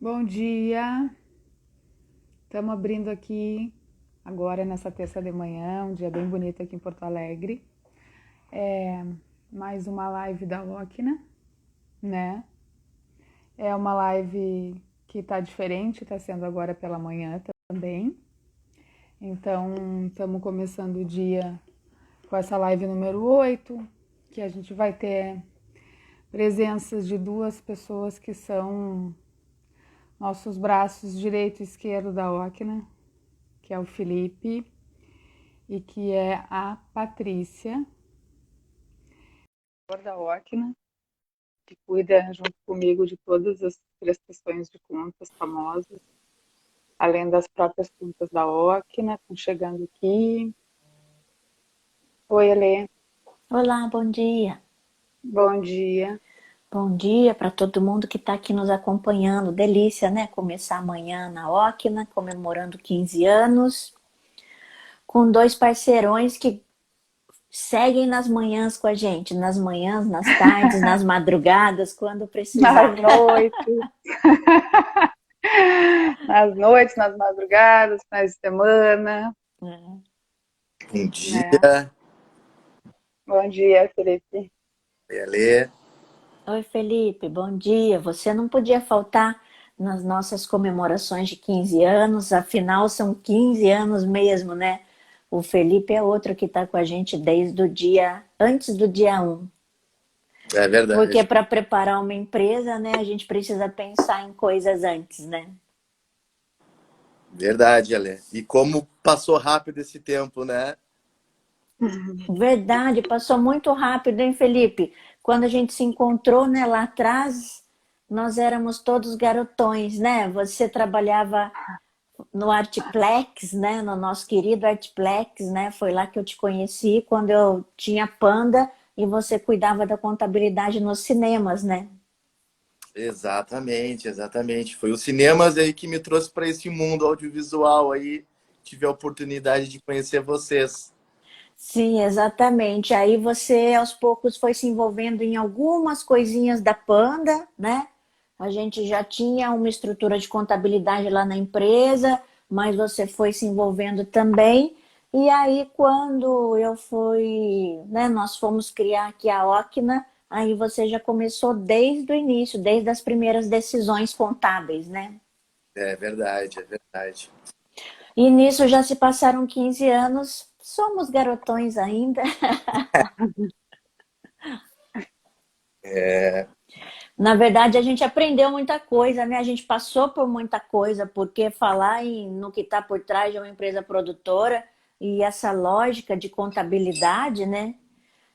Bom dia, estamos abrindo aqui agora nessa terça de manhã, um dia bem bonito aqui em Porto Alegre. Mais uma live da Okna, né? É uma live que está diferente, está sendo agora pela manhã também. Então, estamos começando o dia com essa live número 8, que a gente vai ter presenças de duas pessoas que são nossos braços direito e esquerdo da Okna, que é o Felipe e que é a Patrícia, da Okna, que cuida junto comigo de todas as prestações de contas famosas, além das próprias contas da Okna. Estão chegando aqui. Oi, Elê. Olá, bom dia. Bom dia. Bom dia para todo mundo que está aqui nos acompanhando. Delícia, né? Começar amanhã na Okna, comemorando 15 anos, com dois parceirões que seguem nas manhãs com a gente, nas manhãs, nas tardes, nas madrugadas, quando Nas precisar. noites, nas noites, nas madrugadas, finais de semana, Bom né? dia, Bom dia, Felipe. Alê. Oi, Felipe, bom dia. Você não podia faltar nas nossas comemorações de 15 anos, afinal são 15 anos mesmo, né? O Felipe é outro que está com a gente desde o dia, antes do dia 1. É Porque verdade, para preparar uma empresa, né, a gente precisa pensar em coisas antes, né? verdade, Alê. E como passou rápido esse tempo, né? Verdade, passou muito rápido, hein, Felipe? Quando a gente se encontrou, né, lá atrás, nós éramos todos garotões, né? Você trabalhava no Artplex, né? No nosso querido Artplex, né? Foi lá que eu te conheci quando eu tinha Panda e você cuidava da contabilidade nos cinemas, né? Exatamente, exatamente. Foi os cinemas aí que me trouxe para esse mundo audiovisual aí. Tive a oportunidade de conhecer vocês. Sim, exatamente. Aí você aos poucos foi se envolvendo em algumas coisinhas da Panda, né? A gente já tinha uma estrutura de contabilidade lá na empresa, mas você foi se envolvendo também. E aí, quando eu fui, né, nós fomos criar aqui a Ocna, aí você já começou desde o início, desde as primeiras decisões contábeis, né? É verdade, é verdade. E nisso já se passaram 15 anos, somos garotões ainda. Na verdade, a gente aprendeu muita coisa, né? A gente passou por muita coisa, porque no que está por trás de uma empresa produtora e essa lógica de contabilidade, né?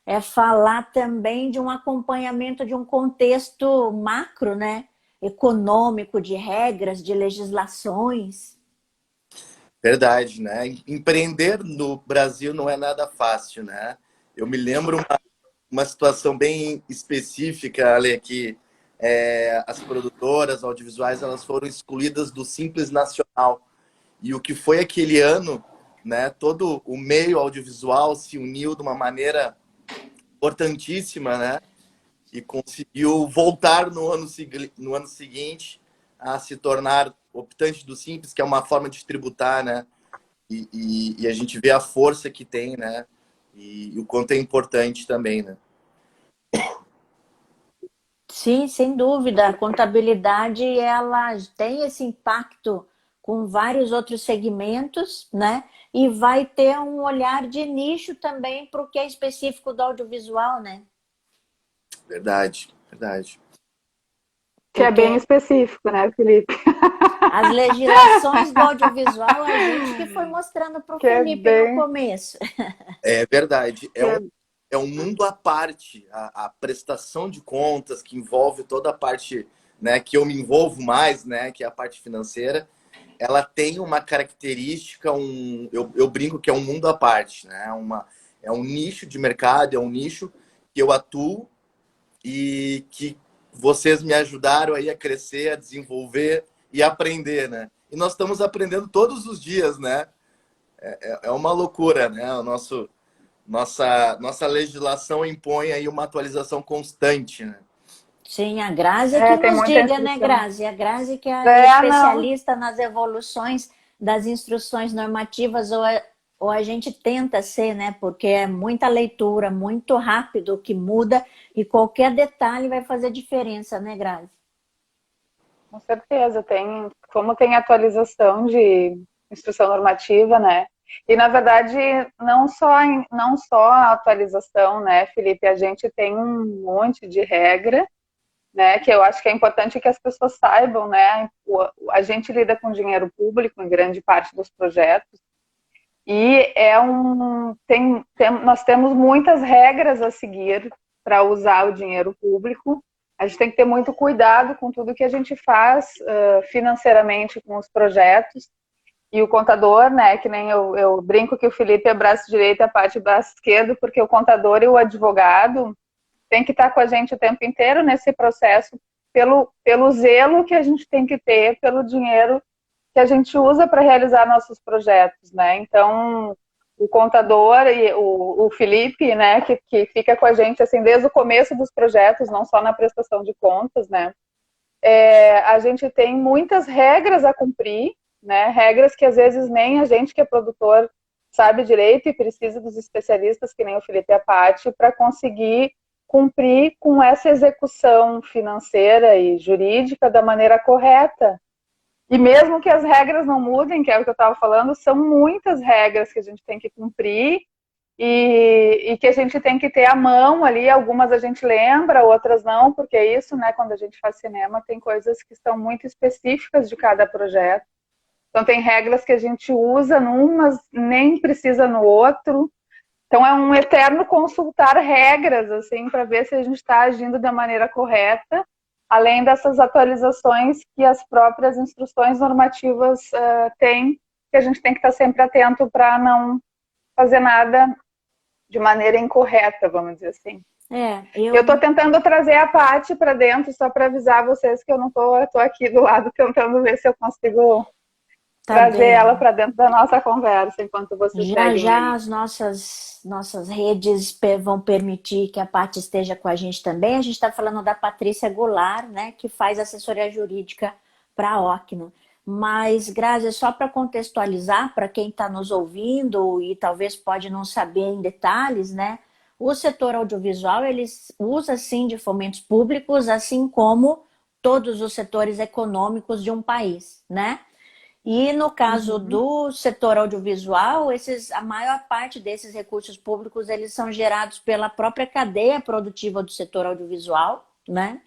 É falar também de um acompanhamento de um contexto macro, né? Econômico, de regras, de legislações. Verdade, né? Empreender no Brasil não é nada fácil, né? Eu me lembro uma situação bem específica, Ale, que as produtoras audiovisuais elas foram excluídas do Simples Nacional. E o que foi aquele ano, né? Todo o meio audiovisual se uniu de uma maneira importantíssima, né? E conseguiu voltar no ano seguinte a se tornar optante do Simples, que é uma forma de tributar, né? E a gente vê a força que tem, né? E o quanto é importante também, né? Sim, sem dúvida. A contabilidade ela tem esse impacto com vários outros segmentos, né? E vai ter um olhar de nicho também para o que é específico do audiovisual, né? Verdade, verdade. Que é bem Porque específico, né, Felipe? as legislações do audiovisual, a gente que foi mostrando para o Que é Felipe no bem. começo. É verdade. Que é... É um mundo à parte. A prestação de contas que envolve toda a parte, né, que eu me envolvo mais, né, que é a parte financeira, ela tem uma característica, eu brinco que é um mundo à parte, né? É um nicho de mercado, é um nicho que eu atuo e que vocês me ajudaram aí a crescer, a desenvolver e aprender, né? E nós estamos aprendendo todos os dias, né? É uma loucura, né? Nossa legislação impõe aí uma atualização constante, né? Sim, a Grazi que tem nos muita diga, né, instrução. Grazi? A Grazi que é Não. especialista nas evoluções das instruções normativas, ou a gente tenta ser, né? Porque é muita leitura, muito rápido o que muda e qualquer detalhe vai fazer diferença, né, Grazi? Com certeza, como tem atualização de instrução normativa, né? E na verdade, não só a atualização, né, Felipe? A gente tem um monte de regra, né? Que eu acho que é importante que as pessoas saibam, né? A gente lida com dinheiro público em grande parte dos projetos e nós temos muitas regras a seguir para usar o dinheiro público. A gente tem que ter muito cuidado com tudo que a gente faz financeiramente com os projetos. E o contador, né, que nem eu brinco que o Felipe é braço direito e a parte braço esquerdo, porque o contador e o advogado tem que estar com a gente o tempo inteiro nesse processo, pelo zelo que a gente tem que ter, pelo dinheiro que a gente usa para realizar nossos projetos, né? Então, o contador e o Felipe, né, que fica com a gente assim desde o começo dos projetos, não só na prestação de contas, né? A gente tem muitas regras a cumprir, né? Regras que às vezes nem a gente que é produtor sabe direito e precisa dos especialistas, que nem o Felipe e a Paty, para conseguir cumprir com essa execução financeira e jurídica da maneira correta. E mesmo que as regras não mudem, que é o que eu estava falando, são muitas regras que a gente tem que cumprir e que a gente tem que ter à mão ali. Algumas a gente lembra, outras não, porque é isso, né? Quando a gente faz cinema, tem coisas que são muito específicas de cada projeto. Então, tem regras que a gente usa num, mas nem precisa no outro. Então, é um eterno consultar regras, assim, para ver se a gente está agindo da maneira correta, além dessas atualizações que as próprias instruções normativas têm, que a gente tem que estar sempre atento para não fazer nada de maneira incorreta, vamos dizer assim. Eu estou tentando trazer a Paty para dentro, só para avisar vocês que eu não estou aqui do lado tentando ver se eu consigo trazer ela para dentro da nossa conversa enquanto vocês seguem Já aí. as nossas redes vão permitir que a Paty esteja com a gente também. A gente está falando da Patrícia Goulart, né, que faz assessoria jurídica para a Ocno. Mas, Grazi, só para contextualizar, para quem está nos ouvindo e talvez pode não saber em detalhes, né, o setor audiovisual ele usa sim de fomentos públicos, assim como todos os setores econômicos de um país, né? E no caso do setor audiovisual, a maior parte desses recursos públicos eles são gerados pela própria cadeia produtiva do setor audiovisual, né?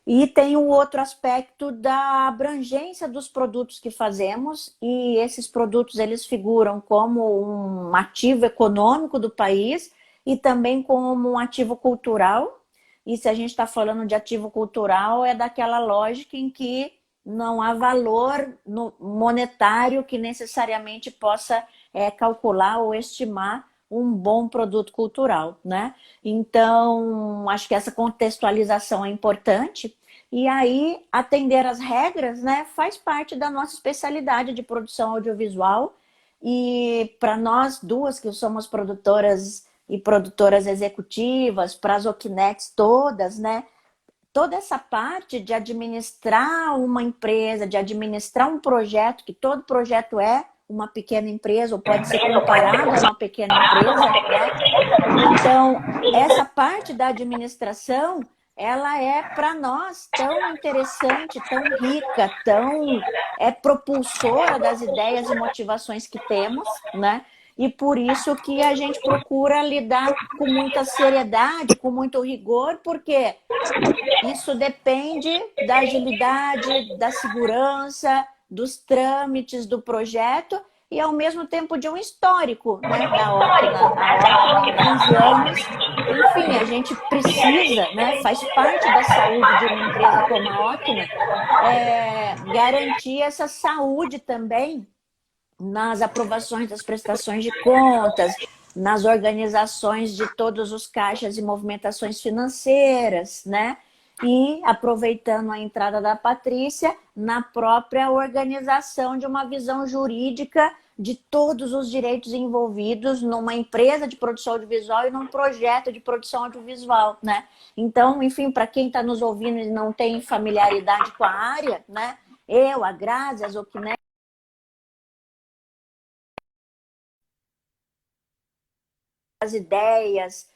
E tem o outro aspecto da abrangência dos produtos que fazemos, e esses produtos eles figuram como um ativo econômico do país e também como um ativo cultural. E se a gente está falando de ativo cultural, é daquela lógica em que não há valor monetário que necessariamente possa calcular ou estimar um bom produto cultural, né? Então, acho que essa contextualização é importante. E aí, atender às regras, né, faz parte da nossa especialidade de produção audiovisual. E para nós duas, que somos produtoras e produtoras executivas, para as Ocnex todas, né? Toda essa parte de administrar uma empresa, de administrar um projeto, que todo projeto é uma pequena empresa, ou pode ser comparado a uma pequena empresa, né? Então, essa parte da administração, ela é para nós tão interessante, tão rica, tão propulsora das ideias e motivações que temos, né? E por isso que a gente procura lidar com muita seriedade, com muito rigor, porque isso depende da agilidade, da segurança, dos trâmites do projeto e, ao mesmo tempo, de um histórico, né, da Ocna. A Ocna, em 15 anos, enfim, a gente precisa, né, faz parte da saúde de uma empresa como a Ocna, garantir essa saúde também nas aprovações das prestações de contas, nas organizações de todos os caixas e movimentações financeiras, né? e aproveitando a entrada da Patrícia, na própria organização de uma visão jurídica de todos os direitos envolvidos numa empresa de produção audiovisual e num projeto de produção audiovisual, né? Então, enfim, para quem está nos ouvindo e não tem familiaridade com a área, né? Eu, a Grazi, a Zoquiné, as ideias,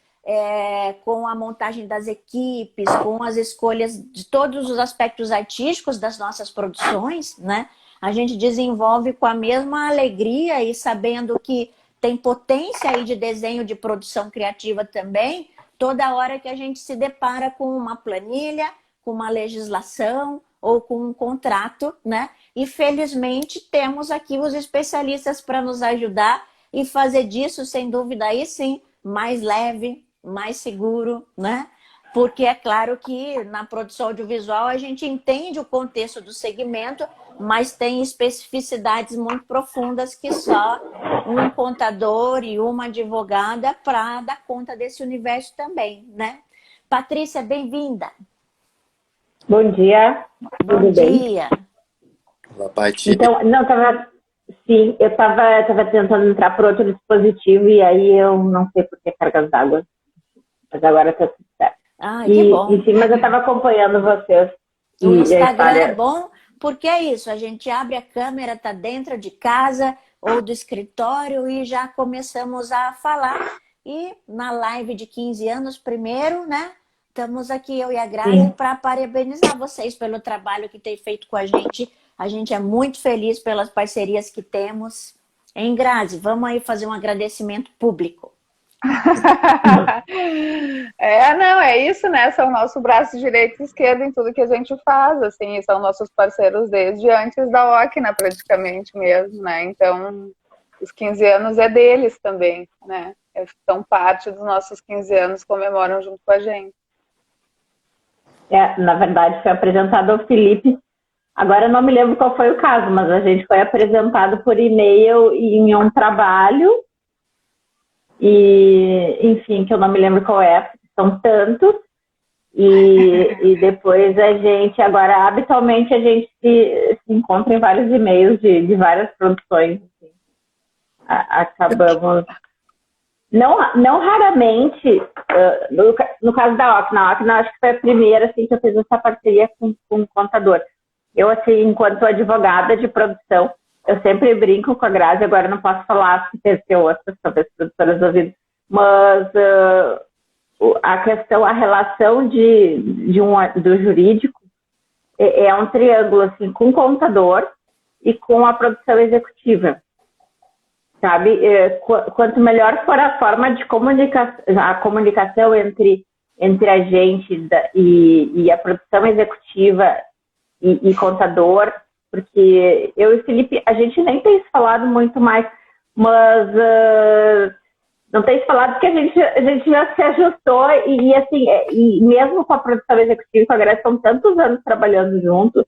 com a montagem das equipes, com as escolhas de todos os aspectos artísticos das nossas produções, né? A gente desenvolve com a mesma alegria e sabendo que tem potência aí de desenho de produção criativa também, toda hora que a gente se depara com uma planilha, com uma legislação ou com um contrato, né? E felizmente temos aqui os especialistas para nos ajudar e fazer disso, sem dúvida, aí sim, mais leve, mais seguro, né? Porque é claro que na produção audiovisual a gente entende o contexto do segmento, mas tem especificidades muito profundas que só um contador e uma advogada para dar conta desse universo também, né? Patrícia, bem-vinda. Bom dia. Bom dia. Olá, Paty. Então, não, sim, eu tava tentando entrar por outro dispositivo e aí eu não sei por que cargas d'água, mas agora tá tudo certo. Ah, que bom. Enfim, mas eu estava acompanhando vocês. O Instagram é bom porque é isso, a gente abre a câmera, tá dentro de casa ou do escritório e já começamos a falar. E na live de 15 anos primeiro, né? Estamos aqui, eu e a Grazi, para parabenizar vocês pelo trabalho que tem feito com a gente. A gente é muito feliz pelas parcerias que temos. Hein, Grazi? Vamos aí fazer um agradecimento público. Não, é isso, né? São nosso braço direito e esquerdo em tudo que a gente faz, assim, são nossos parceiros desde antes da Ocna, praticamente mesmo, né? Então, os 15 anos é deles também, né? São parte dos nossos 15 anos, comemoram junto com a gente. Na verdade, foi apresentado ao Felipe. Agora eu não me lembro qual foi o caso, mas a gente foi apresentado por e-mail em um trabalho. E, enfim, que eu não me lembro qual é, porque são tantos, e depois a gente, agora habitualmente a gente se encontra em vários e-mails de várias produções, assim. Acabamos, não raramente, no caso da Ocna, acho que foi a primeira assim, que eu fiz essa parceria com um contador. Eu, assim, enquanto advogada de produção, eu sempre brinco com a Grazi, agora não posso falar se deve ter outras, talvez produtoras ouvindo, mas a questão, a relação do jurídico é um triângulo, assim, com o contador e com a produção executiva, sabe? Quanto melhor for a forma de comunicação entre a gente e a produção executiva e contador, porque eu e o Felipe, a gente nem tem se falado muito mais, mas não tem se falado porque a gente já se ajustou e assim, e mesmo com a produção executiva com a Grazi, são tantos anos trabalhando junto,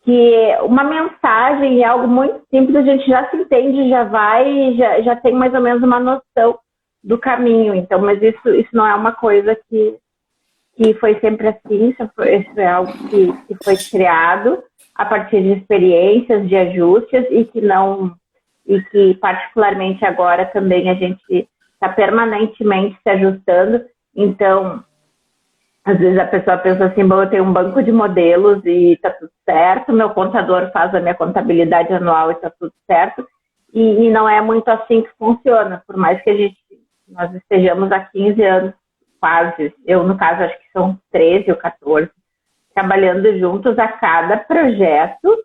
que uma mensagem é algo muito simples, a gente já se entende, já tem mais ou menos uma noção do caminho, então, mas isso não é uma coisa que foi sempre assim, isso é algo que foi criado a partir de experiências, de ajustes e que particularmente agora também a gente está permanentemente se ajustando. Então, às vezes a pessoa pensa assim, bom, eu tenho um banco de modelos e está tudo certo, meu contador faz a minha contabilidade anual e está tudo certo, e não é muito assim que funciona, por mais que nós estejamos há 15 anos quase, eu no caso acho que são 13 ou 14, trabalhando juntos a cada projeto,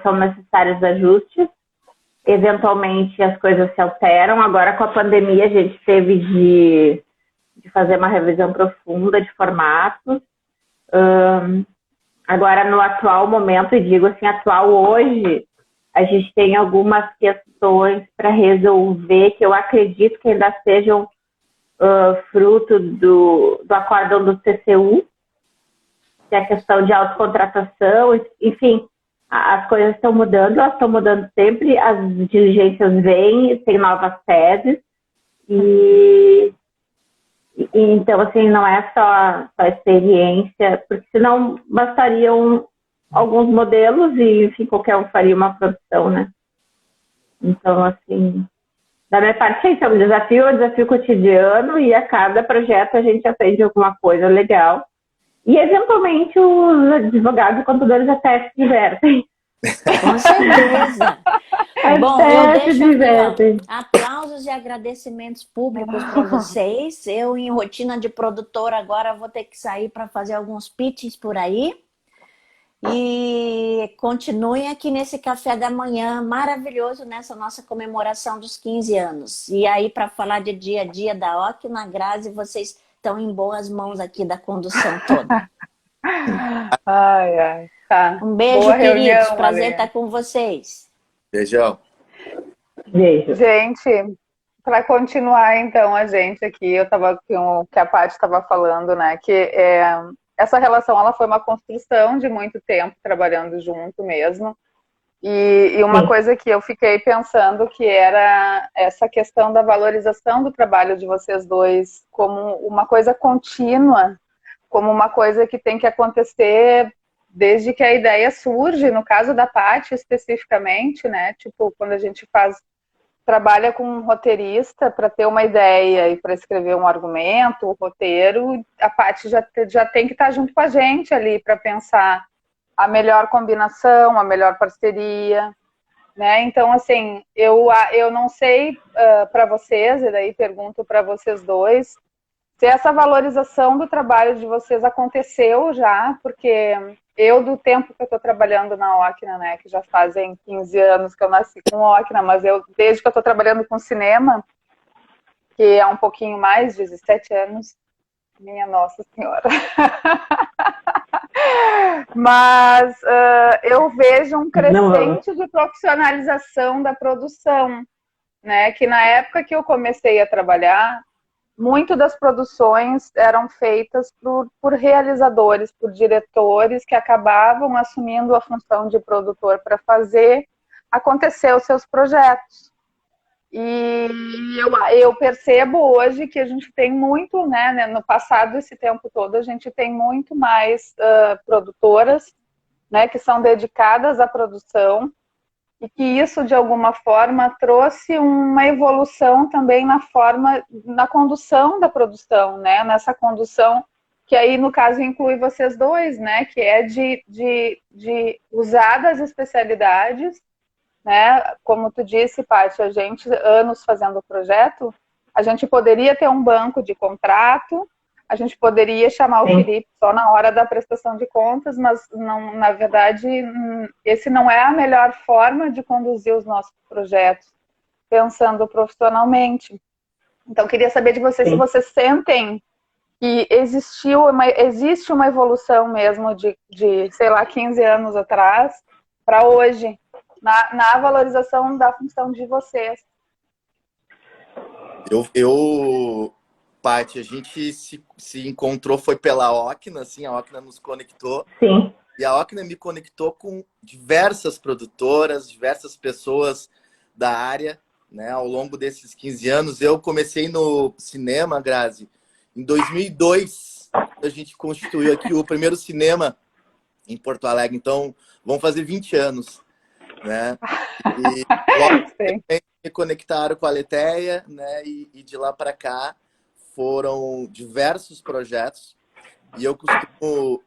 são necessários ajustes, eventualmente as coisas se alteram, agora com a pandemia a gente teve de fazer uma revisão profunda de formatos, agora no atual momento, e digo assim, atual hoje, a gente tem algumas questões para resolver que eu acredito que ainda sejam fruto do acórdão do TCU, que é a questão de autocontratação, enfim, as coisas estão mudando, elas estão mudando sempre, as diligências vêm, tem novas teses, e Então, assim, não é só experiência, porque senão bastariam alguns modelos e, enfim, qualquer um faria uma produção, né? Então, assim, da minha parte, então, o desafio é um desafio cotidiano e a cada projeto a gente aprende alguma coisa legal. E, eventualmente, os advogados e contadores até se divertem. Com certeza. Bom, eu deixo aqui, ó, aplausos e agradecimentos públicos para vocês. Eu, em rotina de produtora, agora vou ter que sair para fazer alguns pitches por aí. E continuem aqui nesse café da manhã maravilhoso nessa nossa comemoração dos 15 anos. E aí, para falar de dia a dia da Ocna, Grazi, vocês estão em boas mãos aqui da condução toda. Ai, ai. Tá. Um beijo, Boa queridos. reunião, Prazer Ale. estar com vocês. Beijão. Beijo. Gente, para continuar então a gente aqui, eu tava com o que a Paty estava falando, né? Que essa relação ela foi uma construção de muito tempo trabalhando junto mesmo. E uma coisa que eu fiquei pensando que era essa questão da valorização do trabalho de vocês dois como uma coisa contínua, como uma coisa que tem que acontecer desde que a ideia surge, no caso da Paty especificamente, né? Tipo, quando a gente trabalha com um roteirista para ter uma ideia e para escrever um argumento, o roteiro, a Paty já tem que estar junto com a gente ali para pensar a melhor combinação, a melhor parceria, né? Então, assim, eu não sei para vocês, e daí pergunto para vocês dois, se essa valorização do trabalho de vocês aconteceu já, porque eu, do tempo que eu estou trabalhando na Ocna, né, que já fazem 15 anos que eu nasci com Ocna, mas desde que eu estou trabalhando com cinema, que é um pouquinho mais, 17 anos, minha Nossa Senhora. Mas eu vejo um crescente de profissionalização da produção, né? Que na época que eu comecei a trabalhar, muito das produções eram feitas por realizadores, por diretores que acabavam assumindo a função de produtor para fazer acontecer os seus projetos. E eu percebo hoje que a gente tem muito, né, no passado, esse tempo todo, a gente tem muito mais produtoras, né, que são dedicadas à produção, e que isso, de alguma forma, trouxe uma evolução também na condução da produção, né, nessa condução que aí, no caso, inclui vocês dois, né, que é de usar das especialidades, né? Como tu disse, Paty, a gente, anos fazendo o projeto, a gente poderia ter um banco de contrato, a gente poderia chamar o Felipe só na hora da prestação de contas, mas não, na verdade, esse não é a melhor forma de conduzir os nossos projetos, pensando profissionalmente. Então, queria saber de vocês se vocês sentem que existe uma evolução mesmo de, sei lá, 15 anos atrás para hoje, na valorização da função de vocês. Paty, a gente se encontrou, foi pela Ocna, assim, a Ocna nos conectou. Sim. E a Ocna me conectou com diversas produtoras, diversas pessoas da área, né? Ao longo desses 15 anos, eu comecei no cinema, Grazi, em 2002, a gente constituiu aqui o primeiro cinema em Porto Alegre, então vão fazer 20 anos. Né? E logo me conectaram com a Aletheia, né? E de lá para cá foram diversos projetos. E eu costumo,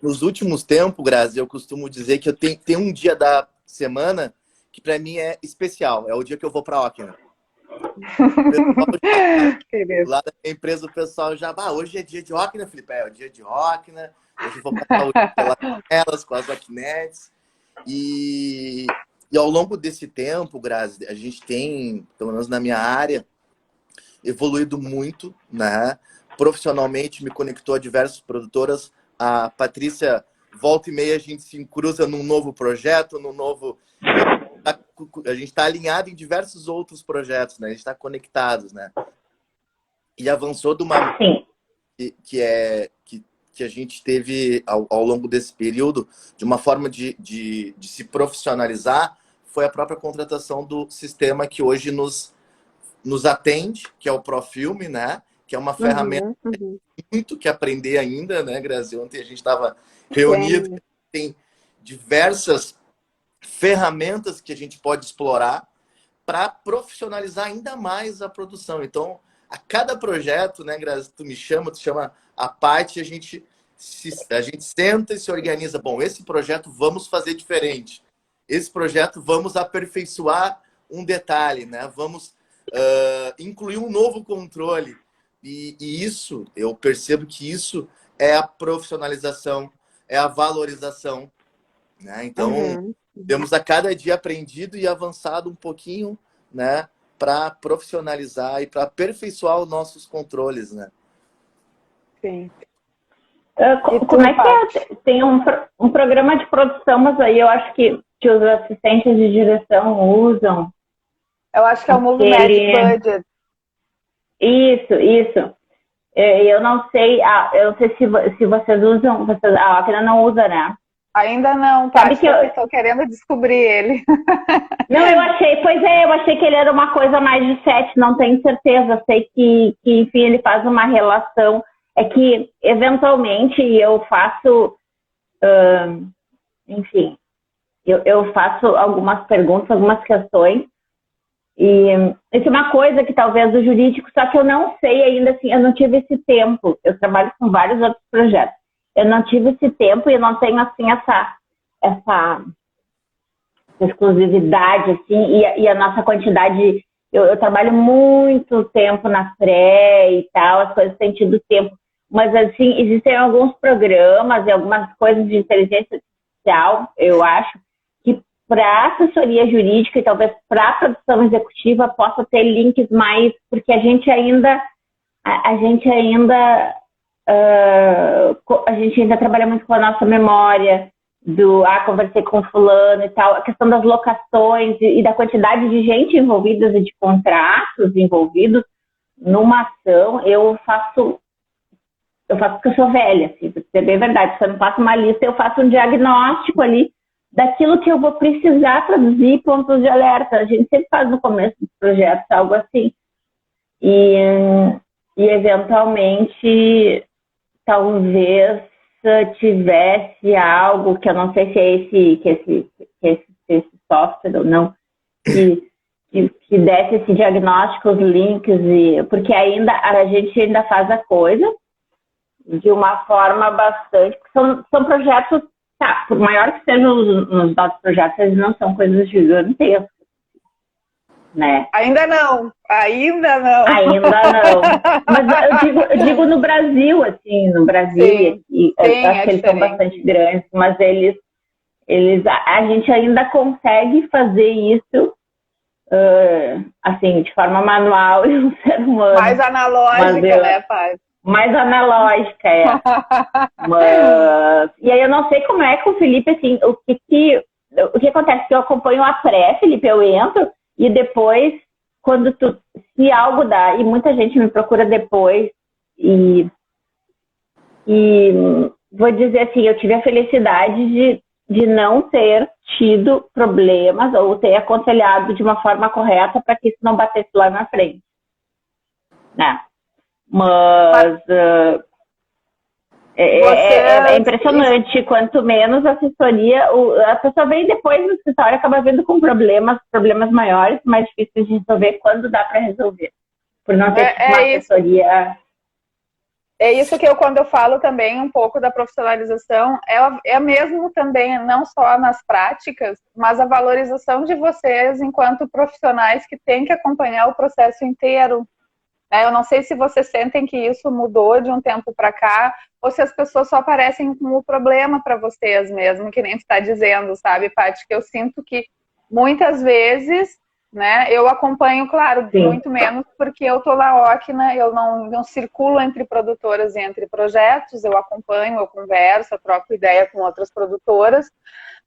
nos últimos tempos, Grazi, eu costumo dizer que eu tenho um dia da semana que para mim é especial. É o dia que eu vou para a Ocna. Lá da minha empresa, o pessoal já, hoje é dia de Ocna, Felipe, é o dia de Ocna. Hoje eu vou passar o dia com elas, com as Ocnetes. E ao longo desse tempo, Grazi, a gente tem, pelo menos na minha área, evoluído muito, né? Profissionalmente, me conectou a diversas produtoras. A Patrícia, volta e meia, a gente se cruza num novo projeto, a gente está alinhado em diversos outros projetos, né? A gente está conectados, né? E avançou de uma... que a gente teve ao longo desse período, de uma forma de se profissionalizar, foi a própria contratação do sistema que hoje nos atende, que é o Profilme, né? que é uma ferramenta muito que aprender ainda, né, Grazi? Ontem a gente estava reunido, tem diversas ferramentas que a gente pode explorar para profissionalizar ainda mais a produção. Então, a cada projeto, né, Grazi, tu chama a Paty, a gente senta e se organiza. Bom, esse projeto vamos fazer diferente. Esse projeto vamos aperfeiçoar um detalhe, né? Vamos incluir um novo controle. E isso, eu percebo que isso é a profissionalização, é a valorização, né? Então, temos a cada dia aprendido e avançado um pouquinho, né? Para profissionalizar e para aperfeiçoar os nossos controles, né? Sim. Como é que é? Tem um programa de produção, mas aí eu acho que os assistentes de direção usam. Eu acho que é o Movie Magic Budget. Isso. Eu não sei se vocês usam, a Ocna não usa, né? Ainda não, tá? Sabe que eu estou querendo descobrir ele. Não, eu achei que ele era uma coisa mais de set, não tenho certeza. Sei que enfim, ele faz uma relação. É que, eventualmente, eu faço, enfim, eu faço algumas perguntas, algumas questões, e isso é uma coisa que talvez do jurídico, só que eu não sei ainda, assim, eu não tive esse tempo. Eu trabalho com vários outros projetos. Eu não tive esse tempo e eu não tenho, assim, essa exclusividade, assim, e a nossa quantidade... Eu trabalho muito tempo na pré e tal, as coisas têm tido tempo. Mas, assim, existem alguns programas e algumas coisas de inteligência artificial, eu acho, que para assessoria jurídica e talvez para produção executiva possa ter links mais, porque a gente ainda trabalha muito com a nossa memória conversei com fulano e tal, a questão das locações e da quantidade de gente envolvida e de contratos envolvidos numa ação. Eu faço porque eu sou velha, assim, pra ser bem verdade. Se eu não faço uma lista, eu faço um diagnóstico ali daquilo que eu vou precisar produzir, pontos de alerta. A gente sempre faz no começo dos projetos algo assim. E eventualmente, talvez tivesse algo que eu não sei se é esse software ou não, que desse esse diagnóstico, os links, porque ainda a gente ainda faz a coisa de uma forma bastante... São projetos, tá, por maior que sejam os nossos projetos, eles não são coisas gigantescas, né? Ainda não. Mas eu digo no Brasil, assim, no Brasil, sim, eu acho que eles são bastante grandes, mas a gente ainda consegue fazer isso, assim, de forma manual e um ser humano. Mais analógica, né, pai? Mais analógica, é. E aí eu não sei como é que o Felipe, assim, o que acontece? Que eu acompanho a pré, Felipe, eu entro, e depois, se algo dá, e muita gente me procura depois, e vou dizer assim, eu tive a felicidade de não ter tido problemas, ou ter aconselhado de uma forma correta para que isso não batesse lá na frente, né? Mas é impressionante, quanto menos assessoria, a pessoa vem depois no escritório, acaba vendo com problemas maiores, mais difíceis de resolver quando dá para resolver, por não ter uma assessoria. É isso que quando eu falo também um pouco da profissionalização, é mesmo também, não só nas práticas, mas a valorização de vocês enquanto profissionais que têm que acompanhar o processo inteiro. Eu não sei se vocês sentem que isso mudou de um tempo para cá, ou se as pessoas só aparecem com o problema para vocês mesmo, que nem você está dizendo, sabe, Paty? Que eu sinto que muitas vezes, né, eu acompanho, claro, sim, muito menos, porque eu estou na Ocna, eu não circulo entre produtoras e entre projetos, eu acompanho, eu converso, eu troco ideia com outras produtoras,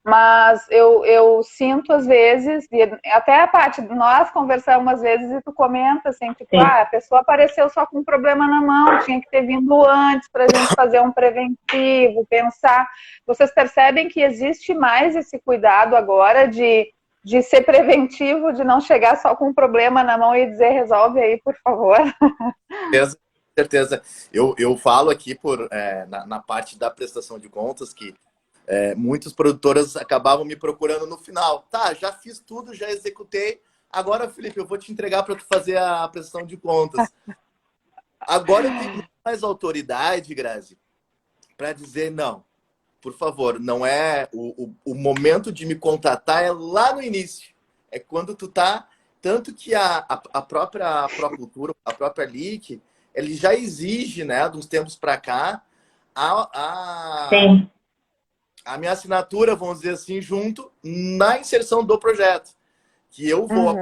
mas eu sinto às vezes, e até a Paty, nós conversamos às vezes e tu comenta assim, tipo, a pessoa apareceu só com um problema na mão, tinha que ter vindo antes para a gente fazer um preventivo, pensar. Vocês percebem que existe mais esse cuidado agora de ser preventivo, de não chegar só com um problema na mão e dizer resolve aí, por favor? certeza. Eu falo aqui na parte da prestação de contas que muitas produtoras acabavam me procurando no final. Tá, já fiz tudo, já executei. Agora, Felipe, eu vou te entregar para tu fazer a prestação de contas. Agora eu tenho muito mais autoridade, Grazi, para dizer não. Por favor, não é o momento de me contratar é lá no início. É quando tu tá... Tanto que a própria Procultura, a própria LIC, ele já exige, né, de uns tempos para cá, Sim. a minha assinatura, vamos dizer assim, junto na inserção do projeto. Que eu vou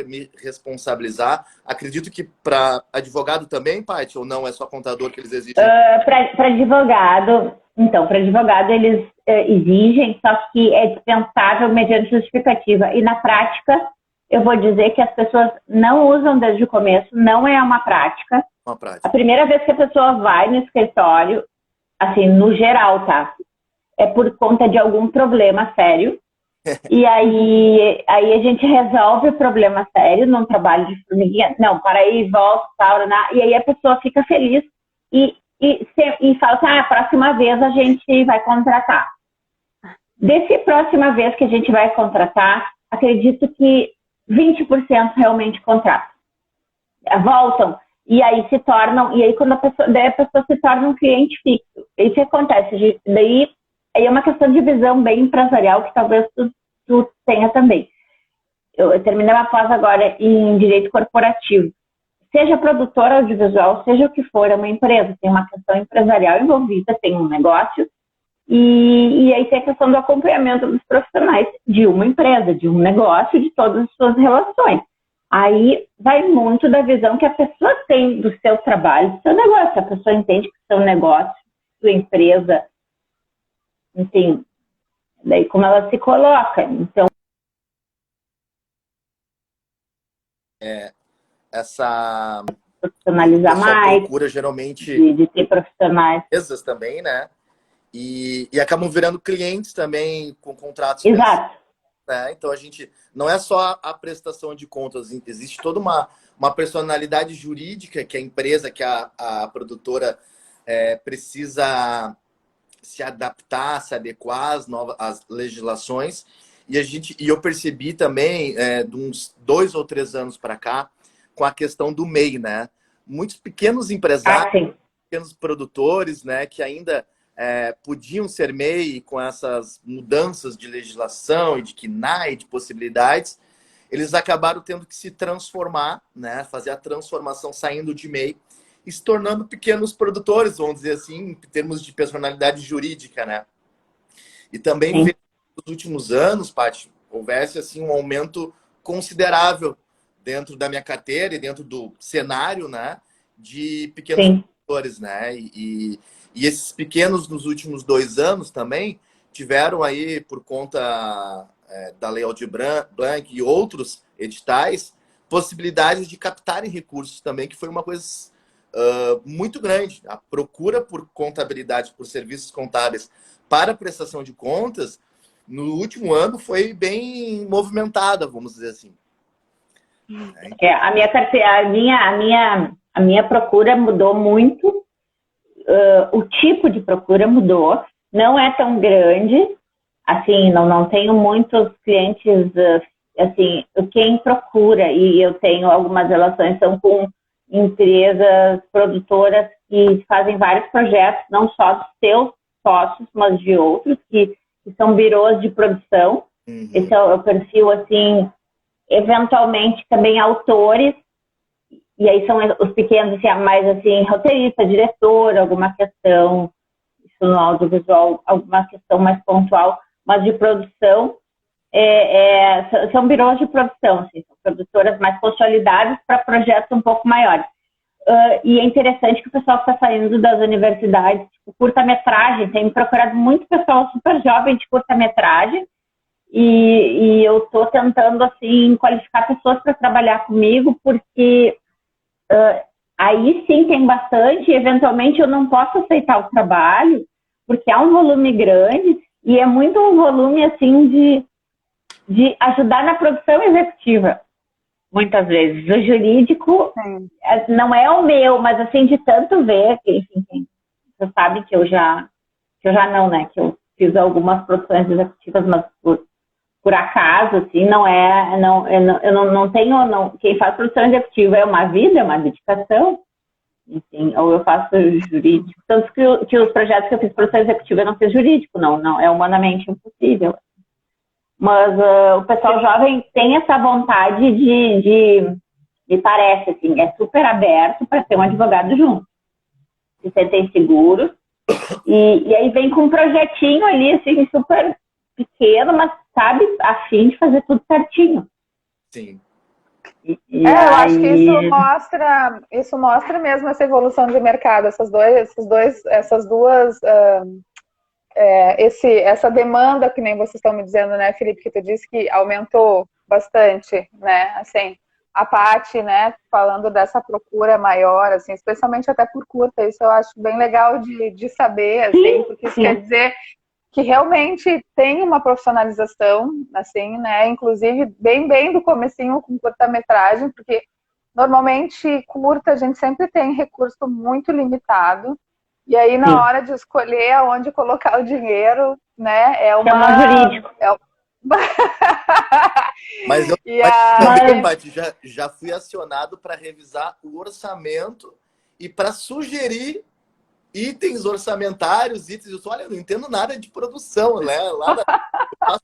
me responsabilizar. Acredito que para advogado também, Paty, ou não? É só contador que eles exigem? Para advogado, então, para advogado eles exigem, só que é dispensável mediante justificativa. E na prática, eu vou dizer que as pessoas não usam desde o começo, não é uma prática. Uma prática. A primeira vez que a pessoa vai no escritório, assim, no geral, tá? É por conta de algum problema sério. E aí a gente resolve o problema sério num trabalho de formiguinha. Não, para aí, volta, tal, e aí a pessoa fica feliz e fala assim, a próxima vez a gente vai contratar. Desse próxima vez que a gente vai contratar, acredito que 20% realmente contratam. Voltam e aí se tornam, e aí quando a pessoa se torna um cliente fixo. Isso acontece. Daí é uma questão de visão bem empresarial que talvez tu tenha também. Eu terminei uma pós agora em direito corporativo. Seja produtora audiovisual, seja o que for, é uma empresa, tem uma questão empresarial envolvida, tem um negócio, e aí tem a questão do acompanhamento dos profissionais de uma empresa, de um negócio, de todas as suas relações. Aí vai muito da visão que a pessoa tem do seu trabalho, do seu negócio. A pessoa entende que o seu negócio, sua empresa, enfim, daí como ela se coloca. Então, essa profissionalizar mais, procura geralmente de ter profissionais. empresas também, né? E acabam virando clientes também com contratos. Exato. Né? Então a gente não é só a prestação de contas, existe toda uma personalidade jurídica que a empresa, que a produtora precisa se adaptar, se adequar às legislações. E eu percebi também, de uns 2 ou 3 anos para cá, com a questão do MEI, né? Muitos pequenos empresários, pequenos produtores, né, que ainda podiam ser MEI com essas mudanças de legislação e de KNAI, de possibilidades, eles acabaram tendo que se transformar, né, fazer a transformação saindo de MEI e se tornando pequenos produtores, vamos dizer assim, em termos de personalidade jurídica, né? E também nos últimos anos, Paty, houvesse assim um aumento considerável dentro da minha carteira e dentro do cenário, né, de pequenos produtores, né? E esses pequenos, nos últimos 2 anos também, tiveram aí, por conta da Lei Aldir Blanc e outros editais, possibilidades de captarem recursos também, que foi uma coisa muito grande. A procura por contabilidade, por serviços contábeis para prestação de contas, no último ano foi bem movimentada, vamos dizer assim. A minha procura mudou muito, o tipo de procura mudou, não é tão grande, assim, não tenho muitos clientes, assim, quem procura, e eu tenho algumas relações, são com empresas produtoras que fazem vários projetos, não só dos seus sócios, mas de outros, que são birôs de produção. Esse é o perfil, assim, eventualmente também autores, e aí são os pequenos, assim, mais assim, roteirista, diretor, alguma questão, isso no audiovisual, alguma questão mais pontual, mas de produção, são birôs de produção, assim, são produtoras mais consolidadas para projetos um pouco maiores. E é interessante que o pessoal está saindo das universidades, tipo, curta-metragem, tem procurado muito pessoal super jovem de curta-metragem, e eu estou tentando, assim, qualificar pessoas para trabalhar comigo, porque aí sim tem bastante, e eventualmente eu não posso aceitar o trabalho, porque há um volume grande, e é muito um volume, assim, de ajudar na produção executiva. muitas vezes. O jurídico Sim. não é o meu, mas assim, de tanto ver, que, enfim, você sabe que eu já não, né? Que eu fiz algumas produções executivas, mas por acaso, assim, não é, eu não tenho, não, quem faz produção executiva é uma vida, é uma dedicação, enfim, ou eu faço jurídico, tanto que os projetos que eu fiz produção executiva eu não fiz jurídico, não, é humanamente impossível. Mas o pessoal jovem tem essa vontade me parece, assim, é super aberto para ter um advogado junto, se sentem seguros, e aí vem com um projetinho ali, assim, super pequeno, mas sabe, a fim de fazer tudo certinho. Sim. Eu acho que isso mostra mesmo essa evolução de mercado, essas duas, essa demanda que nem vocês estão me dizendo, né, Felipe, que tu disse que aumentou bastante, né, assim, a Paty, né, falando dessa procura maior, assim, especialmente até por curta, isso eu acho bem legal de saber, assim, porque isso quer dizer que realmente tem uma profissionalização, assim, né? Inclusive, bem do comecinho com curta-metragem, porque normalmente curta a gente sempre tem recurso muito limitado, e aí na hora de escolher aonde colocar o dinheiro, né? Jurídico. Mas eu E também, Paty, já fui acionado para revisar o orçamento e para sugerir itens orçamentários, eu sou, olha, eu não entendo nada de produção, né? Lá eu faço,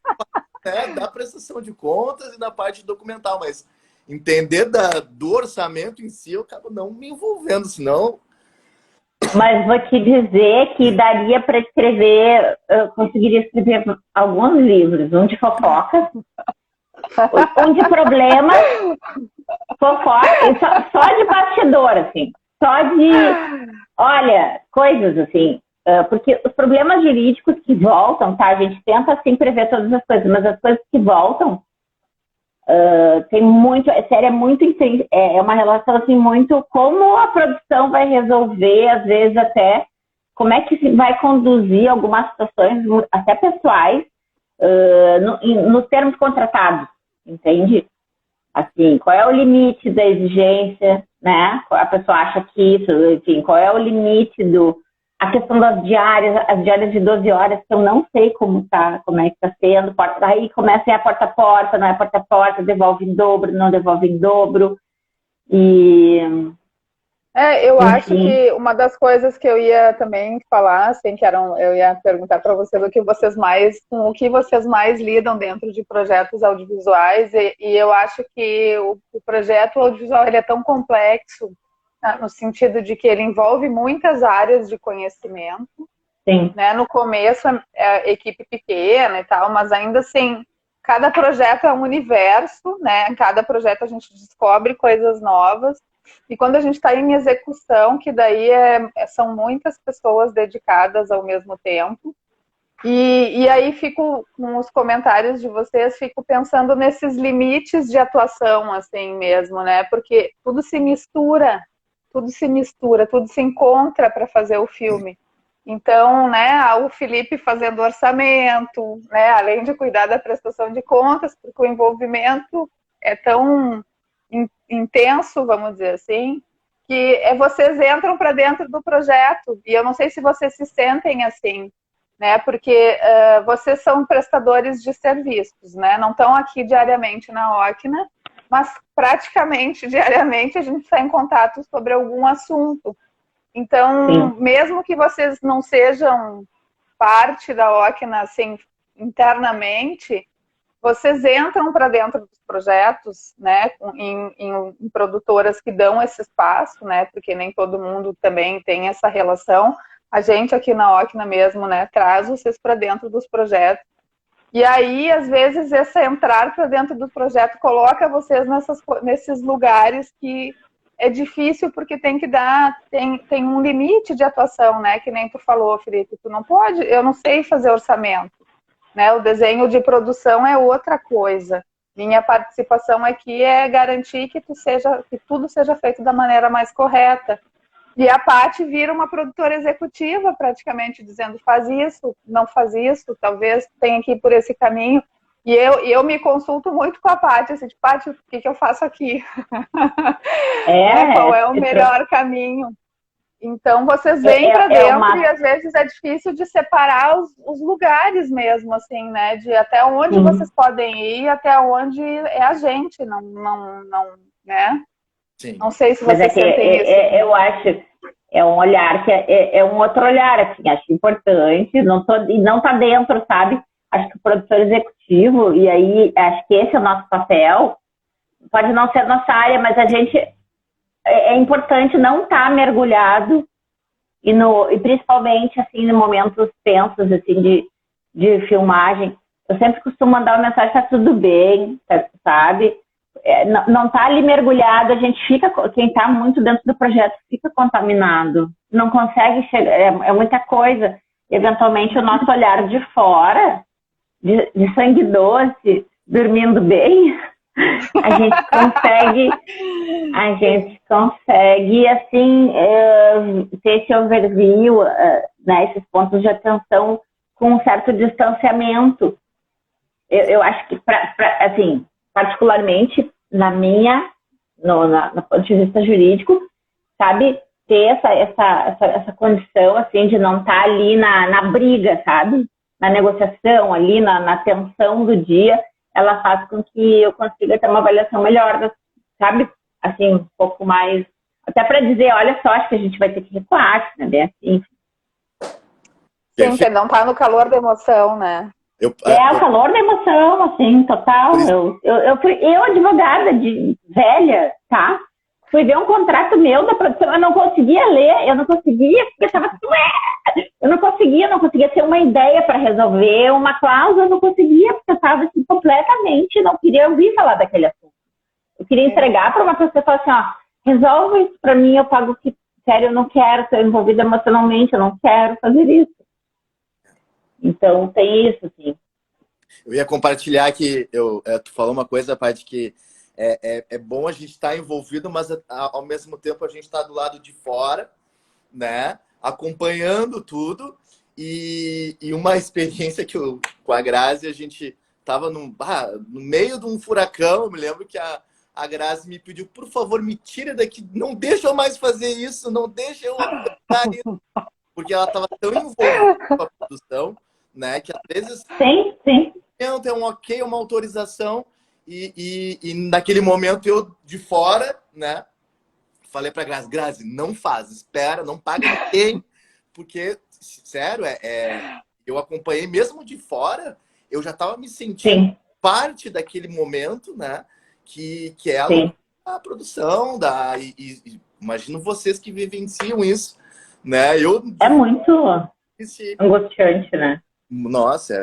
né, da prestação de contas e da parte documental, mas entender do orçamento em si, eu acabo não me envolvendo, senão... Mas vou te dizer que daria para escrever, eu conseguiria escrever alguns livros, um de fofocas, um de problemas, fofoca, só de bastidor, assim, só de, olha, coisas assim, porque os problemas jurídicos que voltam, tá? A gente tenta assim prever todas as coisas, mas as coisas que voltam tem muito, é muito, é uma relação assim muito, como a produção vai resolver, às vezes até, como é que se vai conduzir algumas situações, até pessoais, nos termos contratados, entende? Assim, qual é o limite da exigência, né? A pessoa acha que isso, enfim, qual é o limite a questão das diárias, as diárias de 12 horas, que eu não sei como é que está sendo, aí começa a porta a porta, não é porta a porta, devolve em dobro, não devolve em dobro, e... eu acho que uma das coisas que eu ia também falar, assim, eu ia perguntar para vocês com o que vocês mais lidam dentro de projetos audiovisuais, e eu acho que o projeto audiovisual ele é tão complexo, né, no sentido de que ele envolve muitas áreas de conhecimento. Sim. Né? No começo é equipe pequena e tal, mas ainda assim, cada projeto é um universo, né? Cada projeto a gente descobre coisas novas. E quando a gente está em execução, que daí são muitas pessoas dedicadas ao mesmo tempo. E aí fico com os comentários de vocês, fico pensando nesses limites de atuação, assim mesmo, né? Porque tudo se mistura, tudo se encontra para fazer o filme. Então, né, o Felipe fazendo orçamento, né, além de cuidar da prestação de contas, porque o envolvimento é tão intenso, vamos dizer assim, que vocês entram para dentro do projeto. E eu não sei se vocês se sentem assim, né, porque vocês são prestadores de serviços, né, não estão aqui diariamente na Ocna, mas praticamente diariamente a gente está em contato sobre algum assunto. Então, mesmo que vocês não sejam parte da Ocna, assim, internamente, vocês entram para dentro dos projetos, né, em produtoras que dão esse espaço, né, porque nem todo mundo também tem essa relação. A gente aqui na Ocna mesmo, né, traz vocês para dentro dos projetos. E aí, às vezes, esse entrar para dentro do projeto coloca vocês nesses lugares que é difícil porque tem um limite de atuação, né? Que nem tu falou, Felipe, tu não pode, eu não sei fazer orçamento, né? O desenho de produção é outra coisa. Minha participação aqui é garantir que tudo seja feito da maneira mais correta. E a Paty vira uma produtora executiva, praticamente, dizendo faz isso, não faz isso, talvez tenha que ir por esse caminho. E eu me consulto muito com a Paty, assim, tipo, Paty, o que eu faço aqui? Qual é o melhor caminho? Então, vocês vêm para dentro e às vezes é difícil de separar os lugares mesmo, assim, né? De até onde vocês podem ir, até onde é a gente, não, né? Sim. Não sei se vocês sentem isso. Eu acho, é um olhar que é um outro olhar, assim, acho importante, e não tá dentro, sabe? Acho que o produtor executivo, e aí acho que esse é o nosso papel, pode não ser nossa área, mas a gente é importante não estar mergulhado e principalmente assim em momentos tensos assim de filmagem. Eu sempre costumo mandar uma mensagem: tá tudo bem, sabe? Não tá ali mergulhado, a gente fica, quem tá muito dentro do projeto fica contaminado, não consegue chegar, é muita coisa. Eventualmente o nosso olhar de fora, de sangue doce, dormindo bem, a gente consegue assim, ter esse overview, né, esses pontos de atenção com um certo distanciamento. Eu acho que, assim, particularmente no ponto de vista jurídico, sabe, ter essa condição assim, de não estar ali na briga, sabe, na negociação, ali na tensão do dia, ela faz com que eu consiga ter uma avaliação melhor, sabe? Assim, um pouco mais... Até para dizer, olha só, acho que a gente vai ter que recuar, né? Bem assim. Sim, porque não tá no calor da emoção, né? O calor da emoção, assim, total. Eu advogada velha, tá? Fui ver um contrato meu da produção, eu não conseguia ler, porque eu tava... Eu não conseguia ter uma ideia para resolver uma cláusula, eu não conseguia, porque eu estava assim, completamente, não queria ouvir falar daquele assunto. Eu queria entregar para uma pessoa e falar assim, ó, resolve isso para mim, eu pago o que, sério, eu não quero ser envolvida emocionalmente, eu não quero fazer isso. Então, tem isso, assim. Eu ia compartilhar que tu falou uma coisa, Paty, que é bom a gente estar envolvido, mas ao mesmo tempo a gente está do lado de fora, né? Acompanhando tudo. E uma experiência que com a Grazi, a gente estava no meio de um furacão. Eu me lembro que a Grazi me pediu: por favor, me tira daqui, não deixa eu mais fazer isso, não deixa eu fazer isso. Porque ela estava tão envolvida com a produção, né, que às vezes sim. É um ok, uma autorização, e naquele momento eu de fora, né, falei pra Grazi, não faz, espera, não paga ninguém, porque, sério, eu acompanhei mesmo de fora, eu já tava me sentindo parte daquele momento, né, que ela, a produção, imagino vocês que vivenciam isso, né, é muito angustiante, né? Nossa,